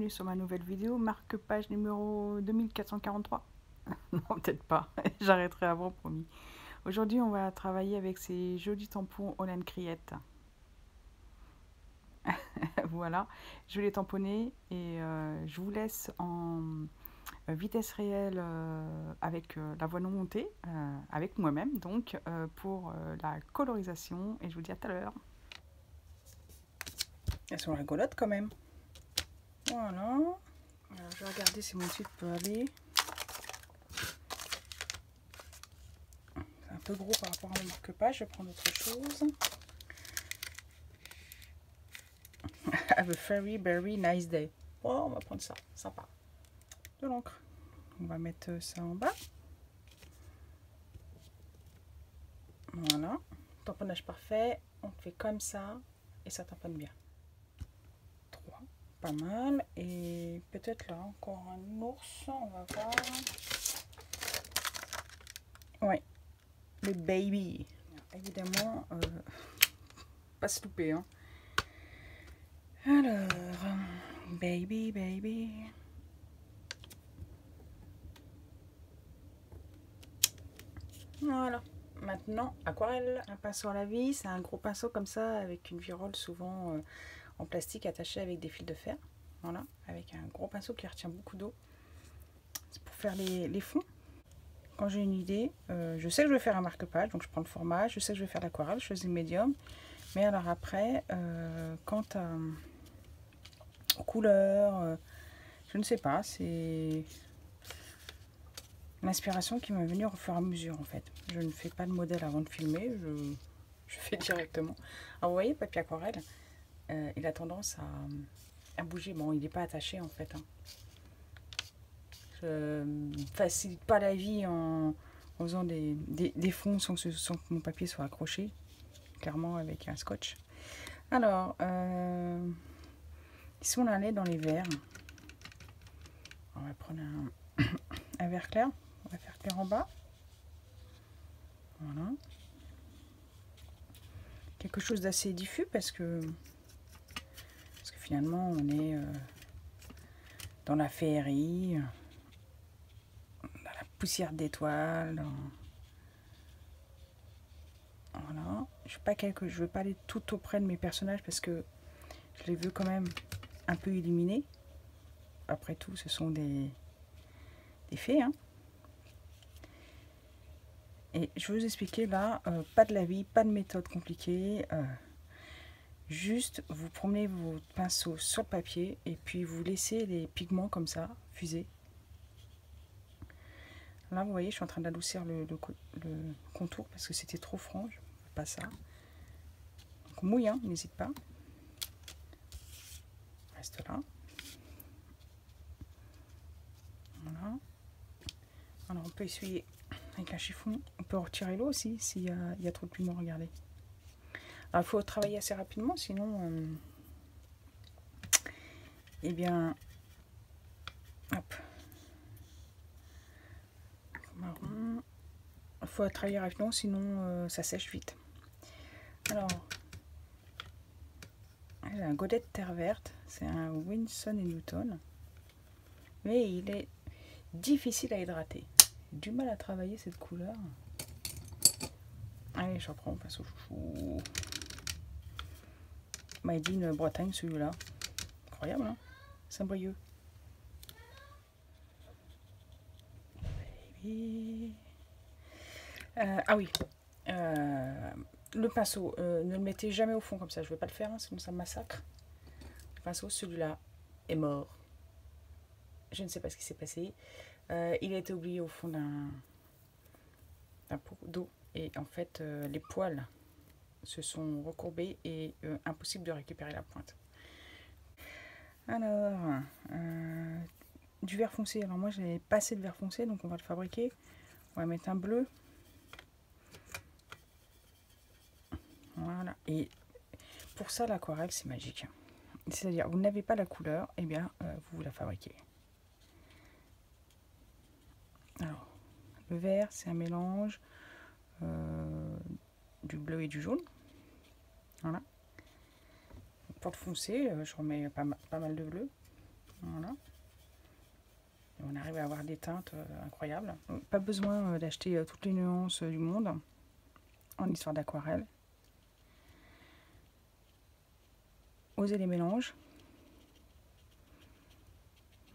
bienvenue sur ma nouvelle vidéo, marque-page numéro 2443. Non, peut-être pas, j'arrêterai avant, promis. Aujourd'hui, on va travailler avec ces jolis tampons Holland Criette. Voilà, je vais les tamponner et je vous laisse en vitesse réelle avec la voix non montée, avec moi-même, donc pour la colorisation, et je vous dis à tout à l'heure. Elles sont rigolotes quand même. Voilà. Alors, je vais regarder si mon site peut aller. C'est un peu gros par rapport à mon marque-page. Je vais prendre autre chose. Have a very, very nice day. Oh, on va prendre ça. Sympa. De l'encre. On va mettre ça en bas. Voilà. Tamponnage parfait. On fait comme ça. Et ça tamponne bien. 3. Pas mal. Et peut-être là encore un ours. On va voir. Ouais. Le baby. Évidemment, pas se louper. Hein. Alors, baby, baby. Voilà. Maintenant, aquarelle. Un pinceau à la vis, c'est un gros pinceau comme ça, avec une virole souvent en plastique attachée avec des fils de fer. Voilà, avec un gros pinceau qui retient beaucoup d'eau. C'est pour faire les fonds. Quand j'ai une idée, je sais que je vais faire un marque-page, donc je prends le format. Je sais que je vais faire l'aquarelle, je choisis le médium. Mais alors après, quant aux couleurs, je ne sais pas, c'est l'inspiration qui m'est venue au fur et à mesure en fait. Je ne fais pas de modèle avant de filmer, je fais directement. Alors vous voyez, le papier aquarelle, il a tendance à bouger. Bon, il n'est pas attaché en fait. Hein. Je ne facilite pas la vie en faisant des fonds sans que mon papier soit accroché, clairement avec un scotch. Alors, si on allait dans les verts, on va prendre un vert clair. On va faire clair en bas. Voilà. Quelque chose d'assez diffus parce que finalement on est dans la féerie, dans la poussière d'étoiles. Voilà. Je veux pas aller tout auprès de mes personnages parce que je les veux quand même un peu éliminés. Après tout, ce sont des fées. Hein. Et je vais vous expliquer là, pas de la vie, pas de méthode compliquée. Juste, vous promenez vos pinceaux sur le papier et puis vous laissez les pigments comme ça fuser. Là, vous voyez, je suis en train d'adoucir le contour parce que c'était trop franc. Je ne veux pas ça. Donc, mouille, hein, n'hésite pas. Reste là. Voilà. Alors, on peut essuyer avec un chiffon. On peut retirer l'eau aussi s'il y a trop de pigments. Regardez. Alors, il faut travailler assez rapidement, sinon, eh bien, hop. Marron. Il faut travailler rapidement, sinon ça sèche vite. Alors, j'ai un godet de terre verte. C'est un Winston & Newton. Mais il est difficile à hydrater. J'ai du mal à travailler cette couleur. Allez, j'en prends un pinceau chouchou. Made in Bretagne, celui-là. Incroyable, hein? Saint-Brieuc. Ah oui. Le pinceau, ne le mettez jamais au fond comme ça. Je ne vais pas le faire, hein, sinon ça me massacre. Le pinceau, celui-là, est mort. Je ne sais pas ce qui s'est passé. Il a été oublié au fond d'un pot d'eau. Et en fait, les poils se sont recourbés et impossible de récupérer la pointe. Alors, du vert foncé. Alors moi, j'ai pas assez de vert foncé, donc on va le fabriquer. On va mettre un bleu. Voilà. Et pour ça, l'aquarelle, c'est magique. C'est-à-dire, vous n'avez pas la couleur, et bien, vous la fabriquez. Alors, le vert, c'est un mélange du bleu et du jaune. Voilà. Pour le foncé, je remets pas mal de bleu. Voilà. Et on arrive à avoir des teintes incroyables. Pas besoin d'acheter toutes les nuances du monde en histoire d'aquarelle. Osez les mélanges.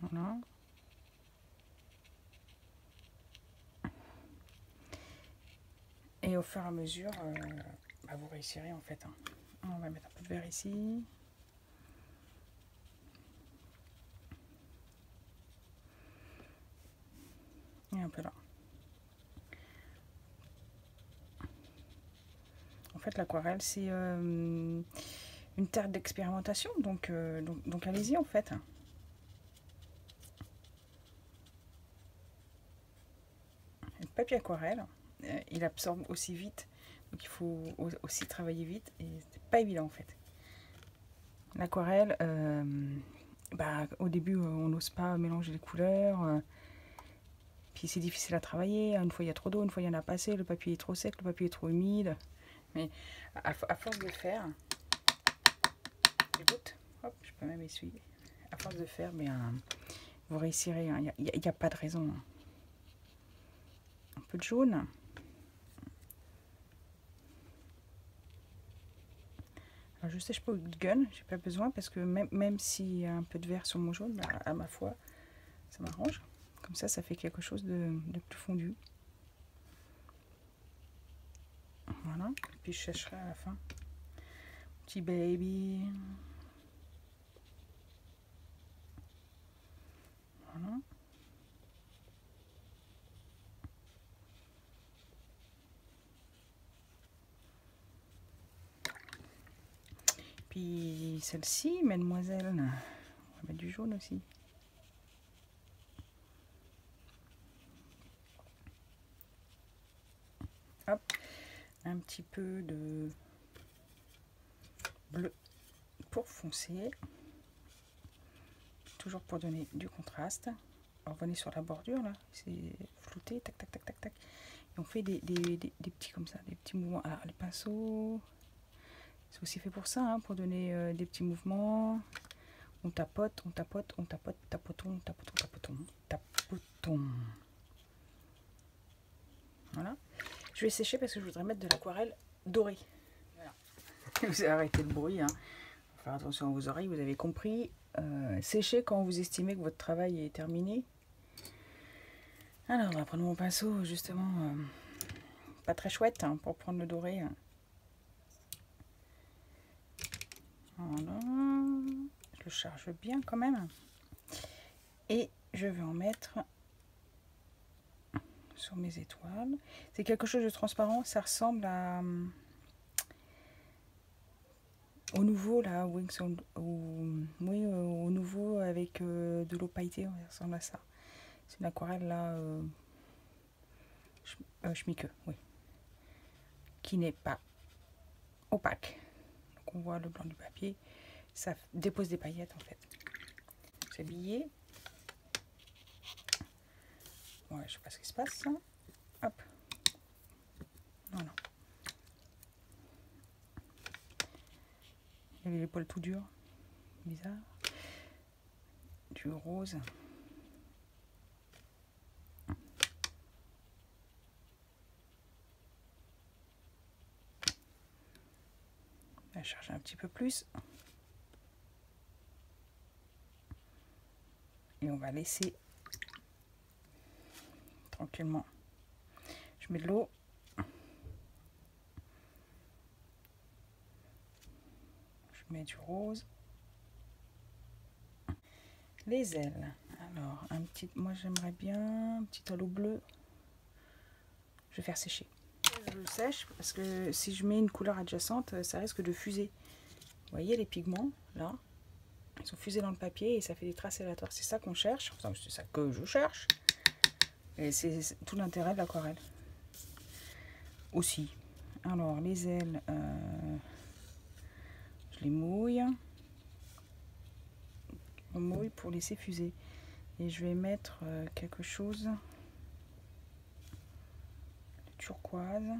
Voilà. Et au fur et à mesure, vous réussirez en fait. Hein. On va mettre un peu de vert ici. Et un peu là. En fait, l'aquarelle, c'est une terre d'expérimentation, donc allez-y en fait. Le papier aquarelle, il absorbe aussi vite, donc il faut aussi travailler vite, et c'est pas évident en fait. L'aquarelle, au début, on n'ose pas mélanger les couleurs. Puis c'est difficile à travailler. Une fois il y a trop d'eau, une fois il y en a pas assez. Le papier est trop sec, le papier est trop humide. Mais à force de faire, les gouttes, hop, je peux même essuyer. À force de faire, vous réussirez. Il n'y a pas de raison. Un peu de jaune. Alors je sèche pas au gun, j'ai pas besoin parce que même s'il y a un peu de vert sur mon jaune, à ma foi, ça m'arrange. Comme ça fait quelque chose de plus fondu. Voilà. Et puis je sècherai à la fin. Petit baby. Voilà. Puis celle-ci, mademoiselle, on va mettre du jaune aussi. Hop, un petit peu de bleu pour foncer. Toujours pour donner du contraste. Alors, revenez sur la bordure là, c'est flouté, tac tac tac tac tac. Et on fait des petits comme ça, des petits mouvements. Alors les pinceaux, c'est aussi fait pour ça, hein, pour donner des petits mouvements. On tapote, on tapote, on tapote, tapotons, tapotons, tapotons, tapotons. Voilà. Je vais sécher parce que je voudrais mettre de l'aquarelle dorée. Voilà. Vous avez arrêté le bruit, hein. Faut faire attention à vos oreilles, vous avez compris. Séchez quand vous estimez que votre travail est terminé. Alors, on va prendre mon pinceau, justement, pas très chouette, hein, pour prendre le doré. Voilà. Je le charge bien quand même. Et je vais en mettre sur mes étoiles. C'est quelque chose de transparent, ça ressemble à au nouveau là, Wings oui, au nouveau avec de l'eau pailletée, ça ressemble à ça. C'est une aquarelle là, Schmieke, oui, qui n'est pas opaque. Donc on voit le blanc du papier, ça dépose des paillettes en fait. C'est habillé. Ouais, je sais pas ce qui se passe. Hein. Hop. Voilà. Il y avait les poils tout durs. Bizarre. Du rose. On va chercher un petit peu plus. Et on va laisser tranquillement. Je mets de l'eau. Je mets du rose. Les ailes. Alors, moi j'aimerais bien un petit halo bleu. Je vais faire sécher. Je le sèche parce que si je mets une couleur adjacente, ça risque de fuser. Vous voyez les pigments là, ils sont fusés dans le papier et ça fait des traces aléatoires. C'est ça qu'on cherche. Enfin, c'est ça que je cherche. Et c'est tout l'intérêt de l'aquarelle. Aussi. Alors les ailes, je les mouille. On mouille pour laisser fuser. Et je vais mettre quelque chose de turquoise.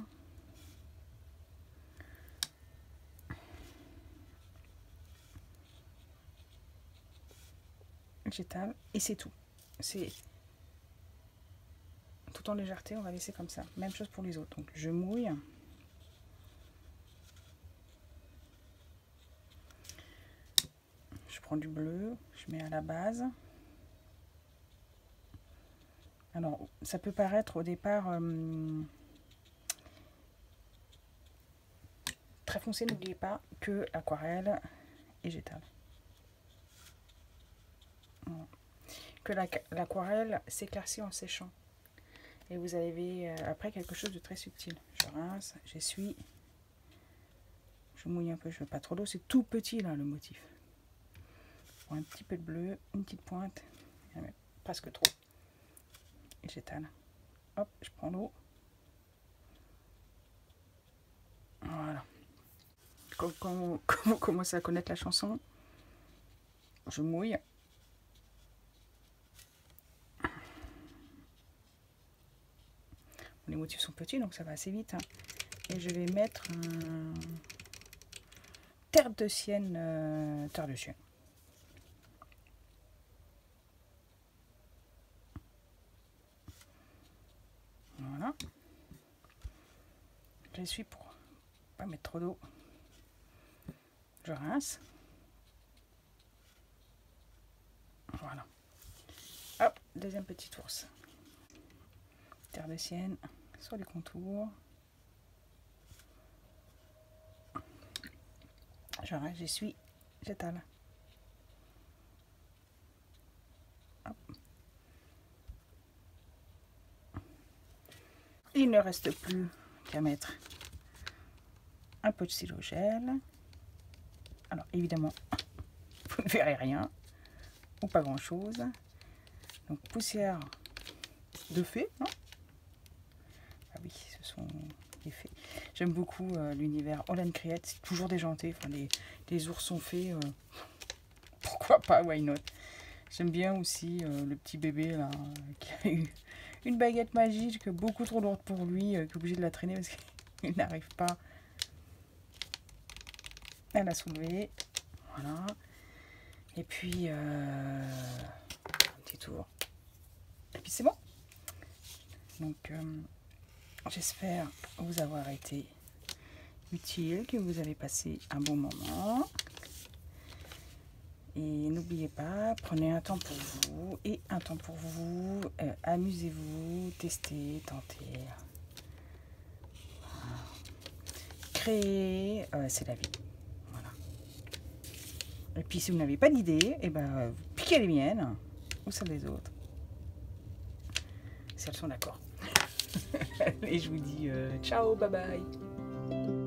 j'étale et c'est tout. C'est tout en légèreté, on va laisser comme ça. Même chose pour les autres. Donc je mouille. Je prends du bleu, je mets à la base. Alors ça peut paraître au départ très foncé, n'oubliez pas que l'aquarelle et j'étale. Que l'aquarelle s'éclaircit en séchant. Et vous avez après quelque chose de très subtil. Je rince, j'essuie. Je mouille un peu, je veux pas trop d'eau. C'est tout petit là le motif. Je prends un petit peu de bleu, une petite pointe, presque trop. Et j'étale. Hop, je prends l'eau. Voilà. Quand vous commencez à connaître la chanson, je mouille. Les motifs sont petits, donc ça va assez vite. Hein. Et je vais mettre terre de sienne. Terre de sienne. Voilà. J'essuie pour pas mettre trop d'eau. Je rince. Voilà. Hop, deuxième petite ours. Terre de sienne sur les contours. Je rince, j'essuie, j'étale. Il ne reste plus qu'à mettre un peu de stylo gel. Alors évidemment, vous ne verrez rien ou pas grand chose. Donc poussière de fée, non? Ah oui, ce sont des fées. J'aime beaucoup l'univers Holland Create, c'est toujours déjanté. Enfin, les oursons fées, pourquoi pas, why not? J'aime bien aussi le petit bébé là, qui a eu une baguette magique beaucoup trop lourde pour lui, qui est obligé de la traîner parce qu'il n'arrive pas à la soulever. Voilà. Et puis un petit tour. Et puis c'est bon. Donc j'espère vous avoir été utile, que vous avez passé un bon moment. Et n'oubliez pas, prenez un temps pour vous et un temps pour vous. Amusez-vous, testez, tentez. Voilà. Créer, c'est la vie. Voilà. Et puis si vous n'avez pas d'idée, eh ben, piquez les miennes ou celles des autres. Si elles sont d'accord. Et je vous dis ciao, bye bye.